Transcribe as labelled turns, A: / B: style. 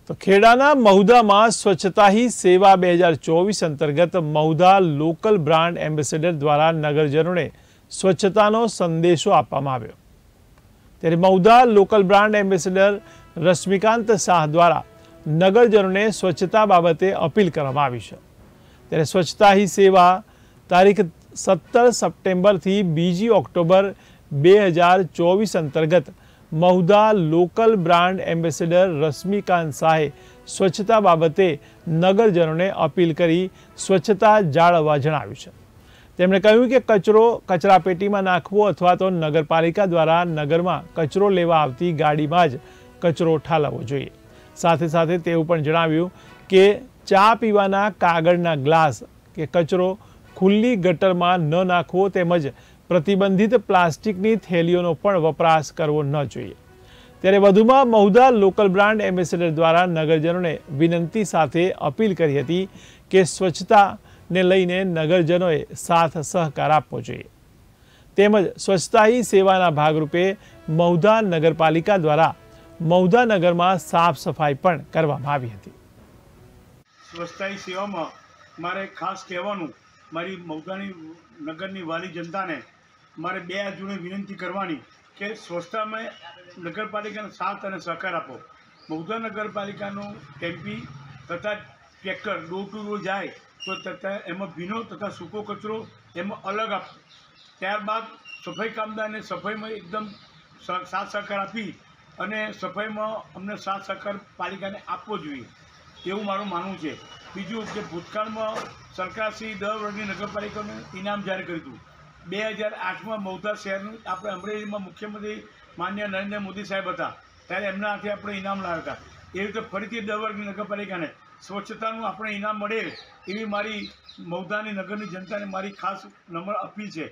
A: તો ખેડાના મહુધામાં સ્વચ્છતા હી સેવા 2024 અંતર્ગત મહુધા લોકલ બ્રાન્ડ એમ્બેસેડર દ્વારા નગરજનોને સ્વચ્છતાનો સંદેશો આપવામાં આવ્યો। ત્યારે Mahudha local brand ambassador Rashmikant Shah દ્વારા નગરજનોને સ્વચ્છતા બાબતે અપીલ કરવામાં આવી છે। ત્યારે સ્વચ્છતા હી સેવા તારીખ 17 સપ્ટેમ્બરથી 2 ઓક્ટોબર 2024 અંતર્ગત Mahudha local brand ambassador Rashmikant શાહે સ્વચ્છતા બાબતે નગરજનોને અપીલ કરી સ્વચ્છતા જાળવવા જણાવ્યું છે। તેમણે કહ્યું કે કચરો કચરાપેટીમાં નાખવો અથવા તો નગરપાલિકા દ્વારા નગરમાં કચરો લેવા આવતી ગાડીમાં જ કચરો ઠાલવવો જોઈએ। સાથે સાથે તેવું પણ જણાવ્યું કે ચા પીવાના કાગળના ગ્લાસ કે કચરો ખુલ્લી ગટરમાં ન નાખવો તેમજ પ્રતિબંધિત પ્લાસ્ટિકની થેલીઓનો પણ વપરાશ કરવો ન જોઈએ। ત્યારે વધુમાં મહુધા લોકલ બ્રાન્ડ એમ્બેસેડર દ્વારા નગરજનોને વિનંતી સાથે અપીલ કરી હતી કે સ્વચ્છતાને લઈને નગરજનોએ સાથ સહકાર આપવો જોઈએ। તેમજ સ્વચ્છતા હી સેવાના ભાગરૂપે મહુધા નગરપાલિકા દ્વારા મહુધા નગરમાં સાફ સફાઈ પણ કરવામાં આવી હતી।
B: સ્વચ્છતા હી સેવામાં મારે ખાસ કહેવાનું, મારી મહુધાની નગરની વાલી જનતાને મારે બે હાથ જોડે વિનંતી કરવાની કે સ્વચ્છતામાં નગરપાલિકાનો સાથ અને સહકાર આપો। મહુધા નગરપાલિકાનું ટેમ્પી તથા ટ્રેક્ટર ડોર ટુ ડોર જાય તો તથા એમાં ભીનો તથા સૂકો કચરો એમાં અલગ આપો। ત્યારબાદ સફાઈ કામદારને સફાઈમાં એકદમ સાથ સહકાર આપી અને સફાઈમાં અમને સાથ સહકાર પાલિકાને આપવો જોઈએ એવું મારું માનવું છે। બીજું કે ભૂતકાળમાં સરકારશ્રી 10 વર્ષની નગરપાલિકાને ઇનામ જાહેર કર્યું હતું। 2008માં મહુધા શહેરનું આપણે અમરેલીમાં મુખ્યમંત્રી માનનીય નરેન્દ્ર મોદી સાહેબ હતા ત્યારે એમના હાથે આપણે ઇનામ લાવ્યા હતા। એ રીતે ફરીથી 10 વર્ષની નગરપાલિકાને સ્વચ્છતાનું આપણે ઇનામ મળે એવી મારી મહુધાની નગરની જનતાને મારી ખાસ નમ્ર અપીલ છે।